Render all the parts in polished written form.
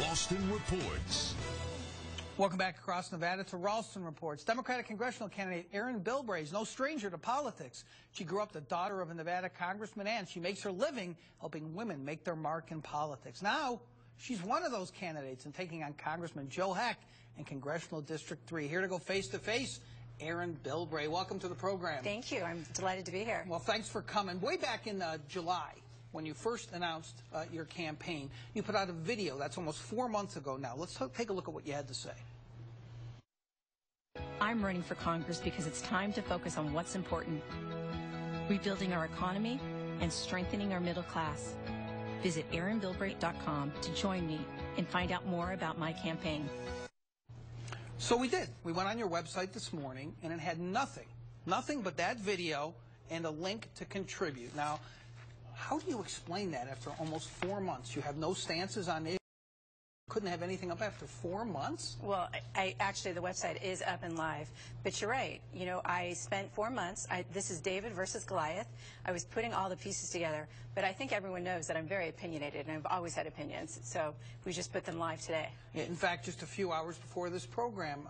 Ralston Reports. Welcome back across Nevada to Ralston Reports. Democratic Congressional candidate Erin Bilbray is no stranger to politics. She grew up the daughter of a Nevada congressman, and she makes her living helping women make their mark in politics. Now, she's one of those candidates and taking on Congressman Joe Heck in Congressional District 3. Here to go face-to-face, Erin Bilbray. Welcome to the program. Thank you. I'm delighted to be here. Well, thanks for coming. Way back in July, when you first announced your campaign, you put out a video. That's almost 4 months ago now. Let's take a look at what you had to say. I'm running for Congress because it's time to focus on what's important: rebuilding our economy and strengthening our middle class. Visit erinbilbray.com to join me and find out more about my campaign. So we did. We went on your website this morning, and it had nothing but that video and a link to contribute. Now, how do you explain that after almost 4 months? You have no stances on it. Couldn't have anything up after 4 months? Well, actually, the website is up and live. But you're right. You know, I spent 4 months. This is David versus Goliath. I was putting all the pieces together. But I think everyone knows that I'm very opinionated, and I've always had opinions. So we just put them live today. Yeah, in fact, just a few hours before this program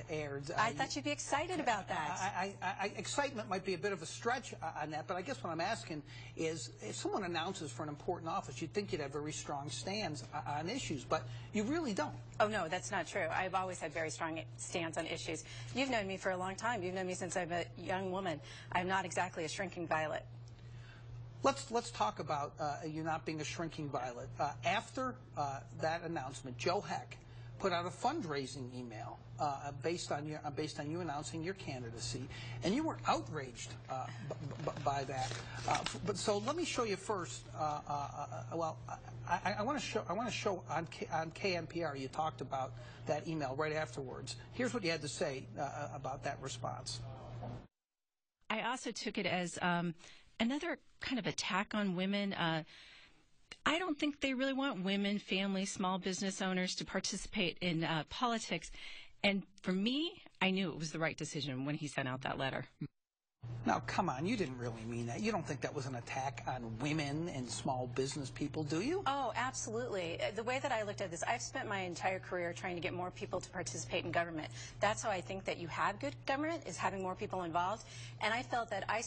aired. I thought you'd be excited about that. Excitement might be a bit of a stretch on that, but I guess what I'm asking is, if someone announces for an important office, you'd think you'd have very strong stands on issues, but you really don't. Oh, no, that's not true. I've always had very strong stands on issues. You've known me for a long time. You've known me since I'm a young woman. I'm not exactly a shrinking violet. Let's talk about you not being a shrinking violet. After that announcement, Joe Heck put out a fundraising email based on you announcing your candidacy, and you were outraged by that. But so let me show you first. Well, I want to show on KNPR. You talked about that email right afterwards. Here's what you had to say about that response. I also took it as another kind of attack on women. I don't think they really want women, families, small business owners to participate in politics. And for me, I knew it was the right decision when he sent out that letter. Now, come on, you didn't really mean that. You don't think that was an attack on women and small business people, do you? Oh, absolutely. The way that I looked at this, I've spent my entire career trying to get more people to participate in government. That's how I think that you have good government, is having more people involved. And I felt that I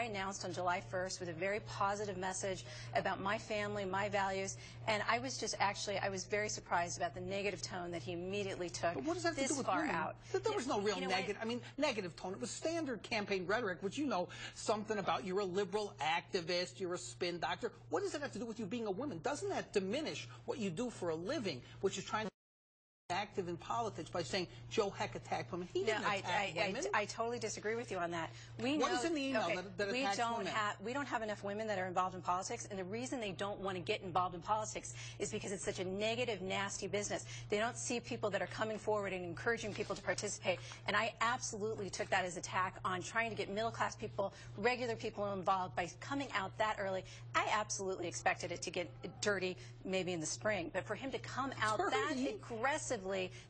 announced on July 1st with a very positive message about my family, my values, and I was just I was very surprised about the negative tone that he immediately took but what does that have to do with far women? out. There was no real negative tone. It was standard campaign rhetoric, which you know something about. You're a liberal activist, you're a spin doctor. What does it have to do with you being a woman? Doesn't that diminish what you do for a living, which is trying to be active in politics by saying Joe Heck attacked women? He didn't attack women. I totally disagree with you on that. What is in the email that attacks women? We don't have enough women that are involved in politics, and the reason they don't want to get involved in politics is because it's such a negative, nasty business. They don't see people that are coming forward and encouraging people to participate, and I absolutely took that as an attack on trying to get middle-class people, regular people involved by coming out that early. I absolutely expected it to get dirty maybe in the spring, but for him to come out that aggressively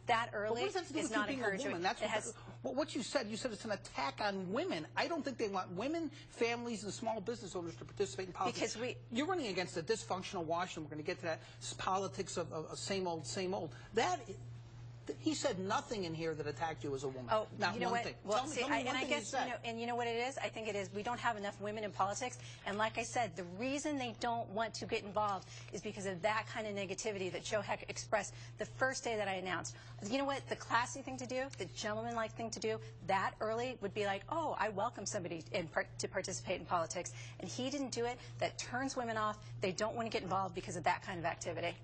that early is not encouraging. What you said it's an attack on women. I don't think they want women, families, and small business owners to participate in politics. Because you're running against a dysfunctional Washington. We're going to get to that politics of same old, same old. He said nothing in here that attacked you as a woman. Oh, not you know one what? thing. Well, tell me one thing he said. You know what it is? I think it is we don't have enough women in politics. And like I said, the reason they don't want to get involved is because of that kind of negativity that Joe Heck expressed the first day that I announced. You know what? The classy thing to do, the gentlemanlike thing to do, that early would be like, oh, I welcome somebody to participate in politics. And he didn't do it. That turns women off. They don't want to get involved because of that kind of activity.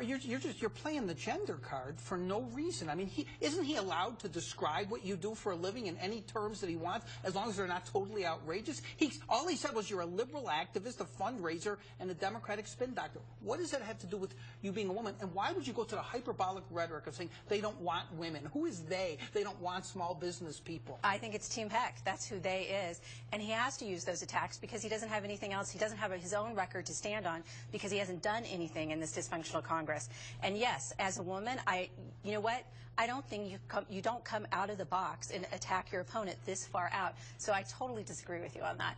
You're playing the gender card for no reason. I mean, isn't he allowed to describe what you do for a living in any terms that he wants, as long as they're not totally outrageous? All he said was you're a liberal activist, a fundraiser, and a Democratic spin doctor. What does that have to do with you being a woman? And why would you go to the hyperbolic rhetoric of saying they don't want women? Who is they? They don't want small business people. I think it's Team Heck. That's who they is. And he has to use those attacks because he doesn't have anything else. He doesn't have his own record to stand on because he hasn't done anything in this dysfunctional Congressional Congress. And yes, as a woman, you know what? I don't think you don't come out of the box and attack your opponent this far out. So I totally disagree with you on that.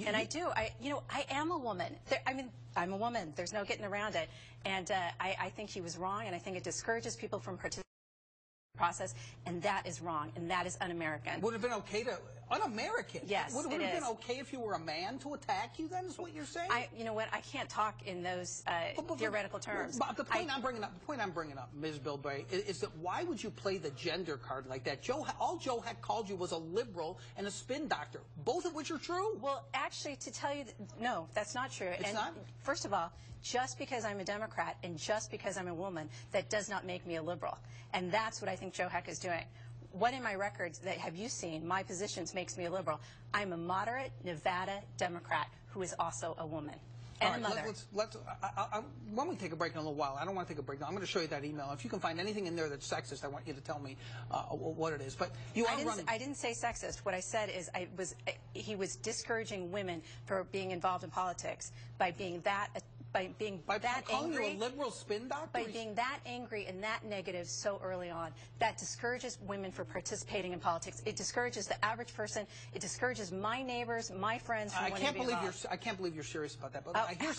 And I do. I am a woman. I'm a woman. There's no getting around it. And I think he was wrong, and I think it discourages people from participating in the process, and that is wrong, and that is un-American. Would it have been okay to un-American? Yes, would it have been okay if you were a man to attack you? Then is what you're saying? You know what? I can't talk in those theoretical terms. But the point I'm bringing up, Ms. Bilbray, is that why would you play the gender card like that? All Joe Heck called you was a liberal and a spin doctor, both of which are true. Well, actually, to tell you, no, that's not true. It's not? First of all, just because I'm a Democrat and just because I'm a woman, that does not make me a liberal. And that's what I think Joe Heck is doing. What in my records that have you seen, my positions, makes me a liberal? I'm a moderate Nevada Democrat who is also a woman and a mother. When we take a break in a little while, I don't want to take a break now. I'm going to show you that email. If you can find anything in there that's sexist, I want you to tell me what it is. But I didn't say sexist. What I said is he was discouraging women for being involved in politics by being that calling angry, you a liberal spin doctor? by being that angry and that negative so early on. That discourages women from participating in politics. It discourages the average person. It discourages my neighbors, my friends from wanting to be involved. I can't believe you're serious about that. But here's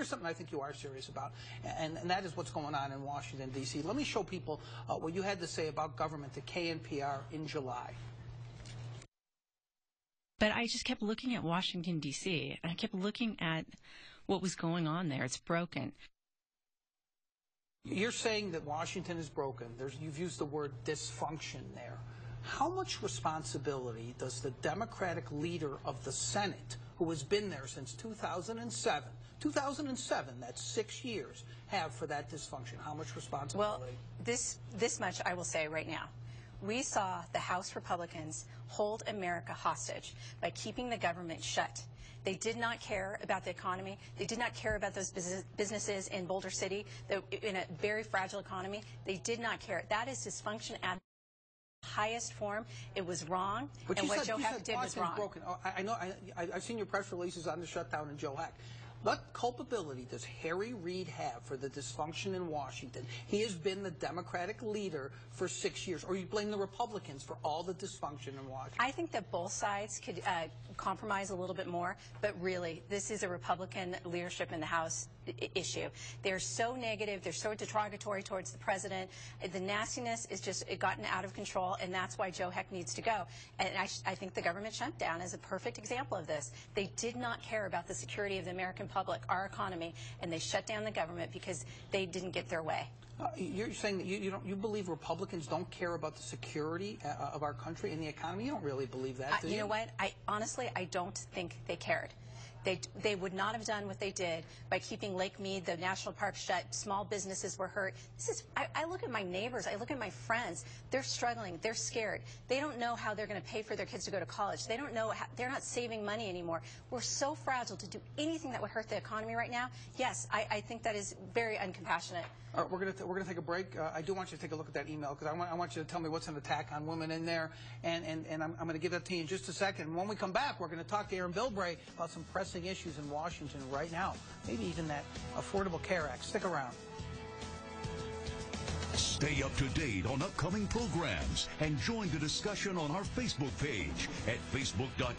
something I think you are serious about, and that is what's going on in Washington, D.C. Let me show people what you had to say about government to KNPR in July. But I just kept looking at Washington, D.C., and I kept looking at what was going on there. It's broken. You're saying that Washington is broken. You've used the word dysfunction there. How much responsibility does the Democratic leader of the Senate, who has been there since 2007, that's 6 years, have for that dysfunction? How much responsibility? Well, this much I will say right now. We saw the House Republicans hold America hostage by keeping the government shut. They did not care about the economy. They did not care about those businesses in Boulder City, in a very fragile economy. They did not care. That is dysfunction at the highest form. It was wrong, and what Joe Heck did was wrong. Broken. I know. I've seen your press releases on the shutdown and Joe Heck. What culpability does Harry Reid have for the dysfunction in Washington? He has been the Democratic leader for 6 years. Or you blame the Republicans for all the dysfunction in Washington? I think that both sides could compromise a little bit more, but really, this is a Republican leadership in the House issue. They're so negative. They're so derogatory towards the president. The nastiness is just gotten out of control, and that's why Joe Heck needs to go. And I think the government shutdown is a perfect example of this. They did not care about the security of the American public, our economy, and they shut down the government because they didn't get their way. You're saying that you believe Republicans don't care about the security of our country and the economy? You don't really believe that, do you? You know what? Honestly, I don't think they cared. They would not have done what they did by keeping Lake Mead, the national park, shut. Small businesses were hurt. I look at my neighbors. I look at my friends. They're struggling. They're scared. They don't know how they're going to pay for their kids to go to college. They don't know how, they're not saving money anymore. We're so fragile to do anything that would hurt the economy right now. Yes, I think that is very uncompassionate. All right, we're gonna take a break. I do want you to take a look at that email because I want you to tell me what's an attack on women in there, and I'm going to give that to you in just a second. When we come back, we're going to talk to Erin Bilbray about some pressing issues in Washington right now, maybe even that Affordable Care Act. Stick around. Stay up to date on upcoming programs and join the discussion on our Facebook page at facebook.com.